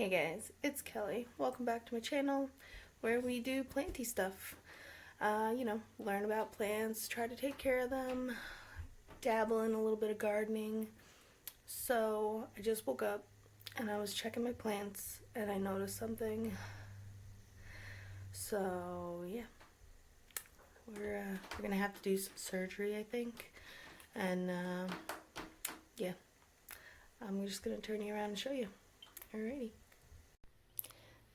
Hey guys, it's Kelly. Welcome back to my channel where we do planty stuff. Learn about plants, try to take care of them, dabble in a little bit of gardening. So I just woke up and I was checking my plants and I noticed something. So yeah, we're gonna have to do some surgery, I think. And yeah, I'm just gonna turn you around and show you. Alrighty.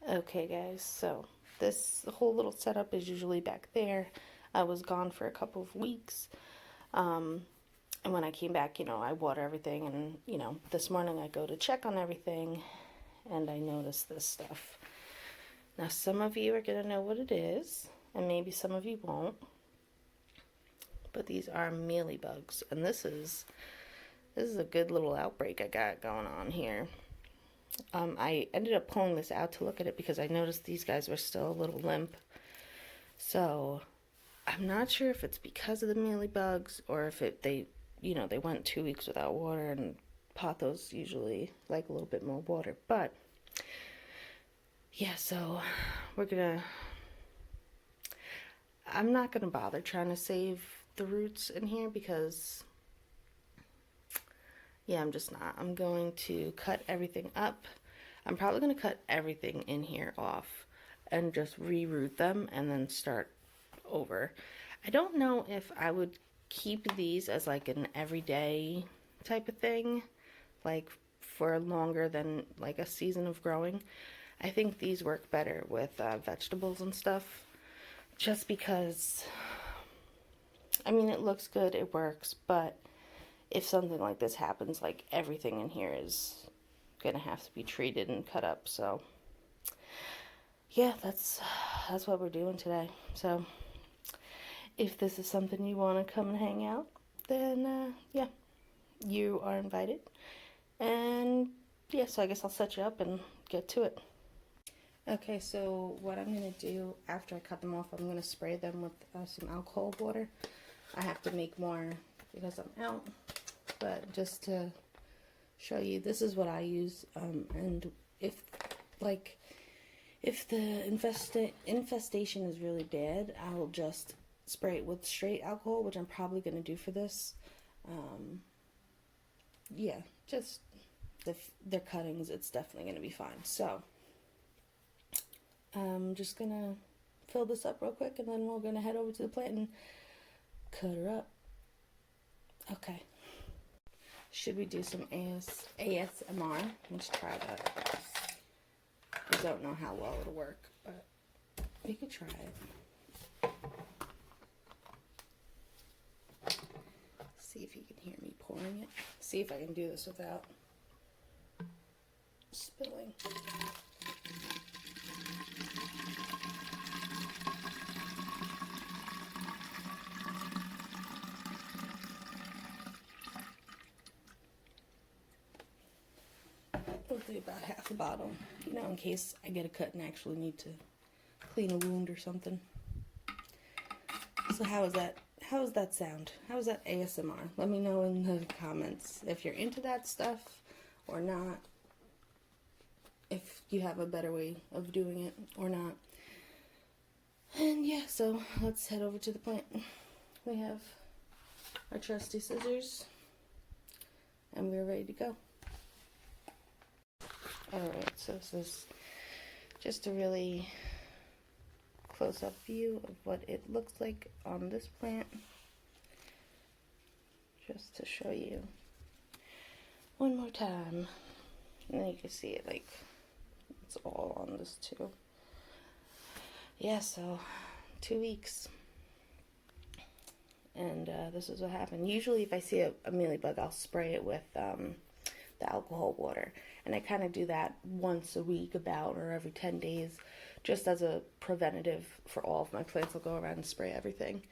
Okay guys, so this whole little setup is usually back there. I was gone for a couple of weeks. And when I came back, I water everything, and this morning I go to check on everything and I noticed this stuff. Now some of you are gonna know what it is, and maybe some of you won't. But these are mealy bugs, and this is a good little outbreak I got going on here. I ended up pulling this out to look at it because I noticed these guys were still a little limp. So I'm not sure if it's because of the mealy bugs or if they went 2 weeks without water, and pothos usually like a little bit more water. But yeah, so I'm not gonna bother trying to save the roots in here because yeah, I'm just not. I'm going to cut everything up. I'm probably going to cut everything in here off and just reroot them and then start over. I don't know if I would keep these as like an everyday type of thing, like for longer than like a season of growing. I think these work better with vegetables and stuff, just because, I mean, it looks good, it works, but if something like this happens, like everything in here is gonna have to be treated and cut up. So yeah, that's what we're doing today. So if this is something you want to come and hang out, then yeah, you are invited. And yeah, so I guess I'll set you up and get to it. Okay, so what I'm gonna do after I cut them off, I'm gonna spray them with some alcohol water. I have to make more because I'm out, but just to show you, this is what I use. And if the infestation is really bad, I will just spray it with straight alcohol, which I'm probably going to do for this. Yeah, just their cuttings, it's definitely going to be fine. So I'm just going to fill this up real quick, and then we're going to head over to the plant and cut her up. Okay. Should we do some ASMR? Let's try that. I don't know how well it'll work, but we could try it. See if you can hear me pouring it. See if I can do this without spilling. We'll do about half a bottle, in case I get a cut and actually need to clean a wound or something. So how is that? How does that sound? How is that ASMR? Let me know in the comments if you're into that stuff or not. If you have a better way of doing it or not. And yeah, so let's head over to the plant. We have our trusty scissors and we're ready to go. Alright, so this is just a really close-up view of what it looks like on this plant. Just to show you one more time. And then you can see it, like, it's all on this too. Yeah, so 2 weeks. And this is what happened. Usually if I see a mealy bug, I'll spray it with the alcohol water, and I kind of do that once a week or every 10 days, just as a preventative for all of my plants. I'll go around and spray everything.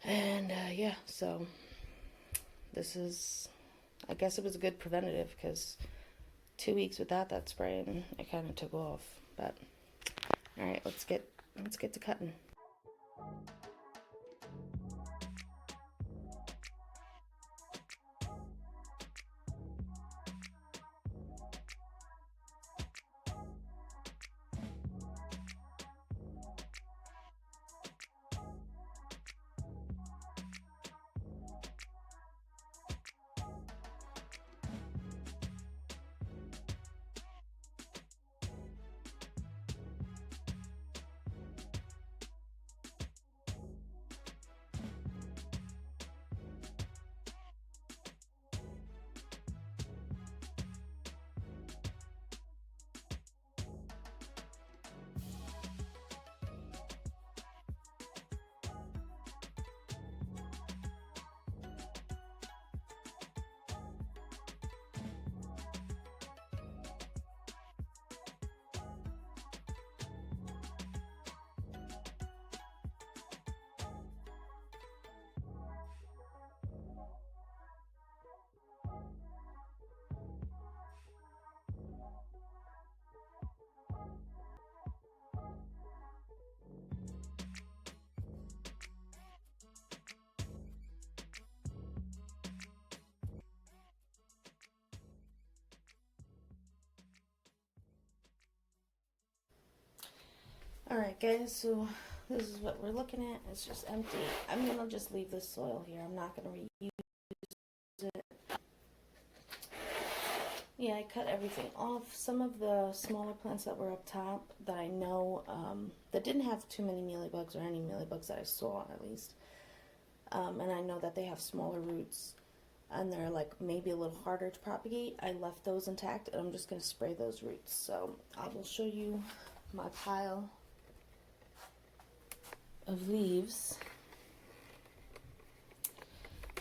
And yeah, so this is, I guess it was a good preventative, because 2 weeks without that spray and it kind of took off. But all right, let's get to cutting. Alright guys, so this is what we're looking at. It's just empty. I'm gonna just leave this soil here. I'm not gonna reuse it. Yeah, I cut everything off. Some of the smaller plants that were up top that I know that didn't have too many mealy bugs, or any mealy bugs that I saw at least. And I know that they have smaller roots and they're like maybe a little harder to propagate. I left those intact and I'm just going to spray those roots. So I will show you my pile of leaves.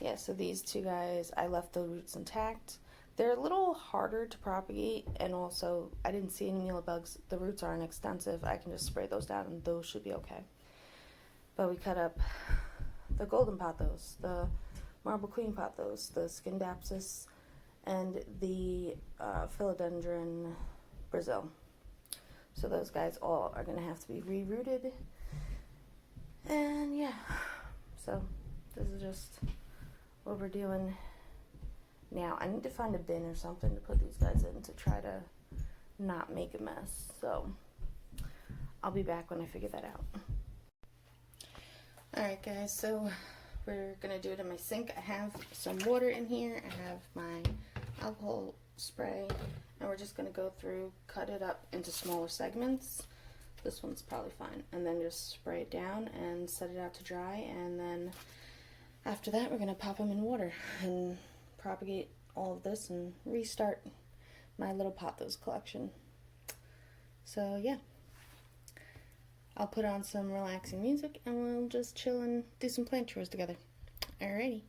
Yeah, so these two guys, I left the roots intact. They're a little harder to propagate, and also I didn't see any mealy bugs. The roots aren't extensive. I can just spray those down and those should be okay. But we cut up the golden pothos, the marble queen pothos, the scindapsus, and the philodendron Brazil. So those guys all are going to have to be re-rooted. And yeah, so this is just what we're doing now. I need to find a bin or something to put these guys in to try to not make a mess. So I'll be back when I figure that out. Alright guys, so we're gonna do it in my sink. I have some water in here. I have my alcohol spray, and we're just gonna go through, cut it up into smaller segments. This one's probably fine. And then just spray it down and set it out to dry, and then after that we're gonna pop them in water and propagate all of this and restart my little pothos collection. So yeah, I'll put on some relaxing music and we'll just chill and do some plant chores together. Alrighty.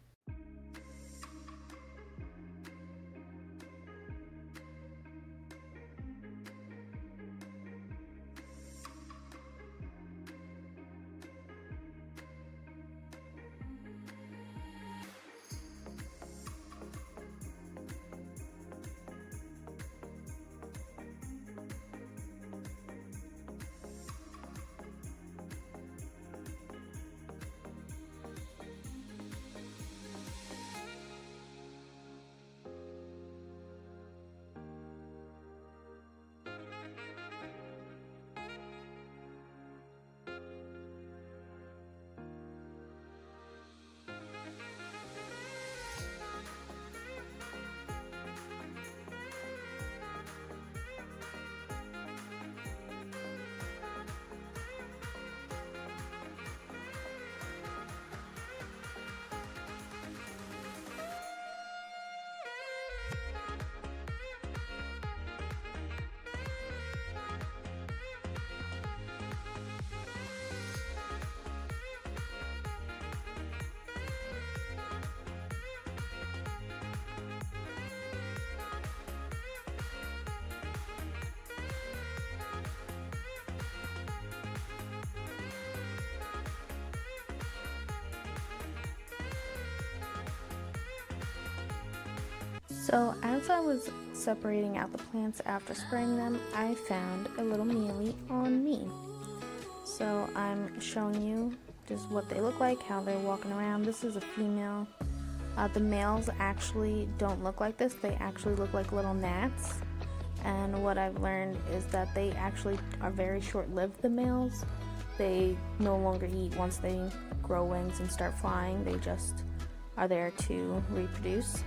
So as I was separating out the plants after spraying them, I found a little mealy on me. So I'm showing you just what they look like, how they're walking around. This is a female. The males actually don't look like this. They actually look like little gnats. And what I've learned is that they actually are very short-lived, the males. They no longer eat once they grow wings and start flying. They just are there to reproduce.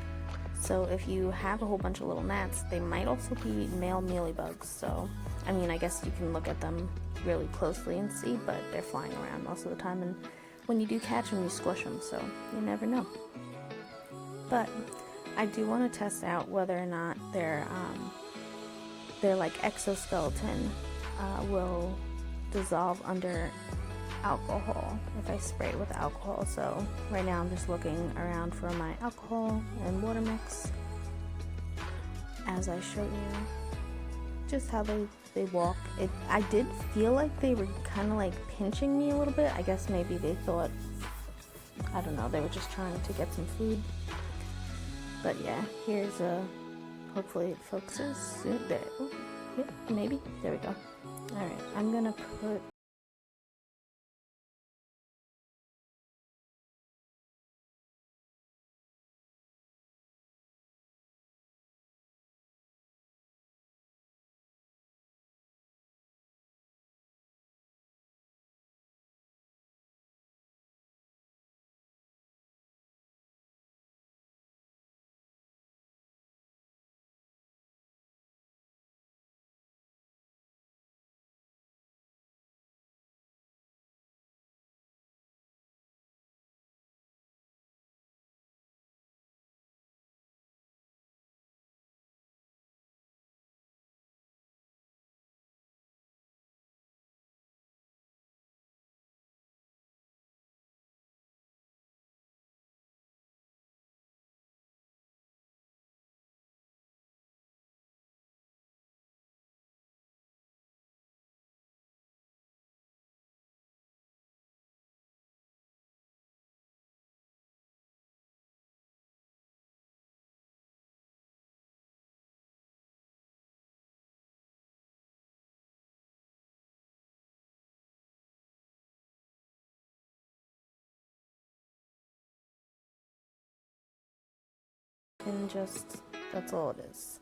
So if you have a whole bunch of little gnats, they might also be male mealy bugs. So, I mean, I guess you can look at them really closely and see, but they're flying around most of the time. And when you do catch them, you squish them, so you never know. But I do want to test out whether or not their like exoskeleton will dissolve under alcohol if I spray it with alcohol. So right now I'm just looking around for my alcohol and water mix as I show you just how they walk. I did feel like they were kind of like pinching me a little bit. I guess maybe they thought, I don't know, they were just trying to get some food. But yeah, here's hopefully it focuses soon. There. Ooh, yeah, maybe. There we go. Alright, I'm gonna put and just, that's all it is.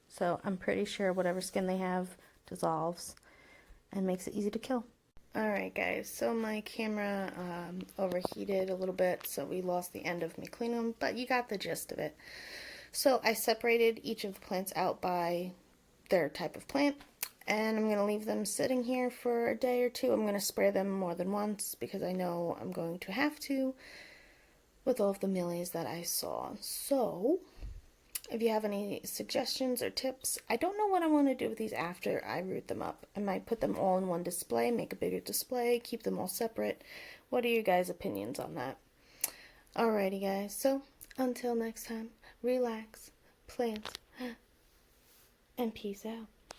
So I'm pretty sure whatever skin they have dissolves and makes it easy to kill. Alright guys, so my camera overheated a little bit, so we lost the end of me cleaning them, but you got the gist of it. So I separated each of the plants out by their type of plant, and I'm going to leave them sitting here for a day or two. I'm going to spray them more than once because I know I'm going to have to with all of the mealies that I saw. So if you have any suggestions or tips, I don't know what I want to do with these after I root them up. I might put them all in one display, make a bigger display, keep them all separate. What are your guys' opinions on that? Alrighty guys, so until next time, relax, plant, and peace out.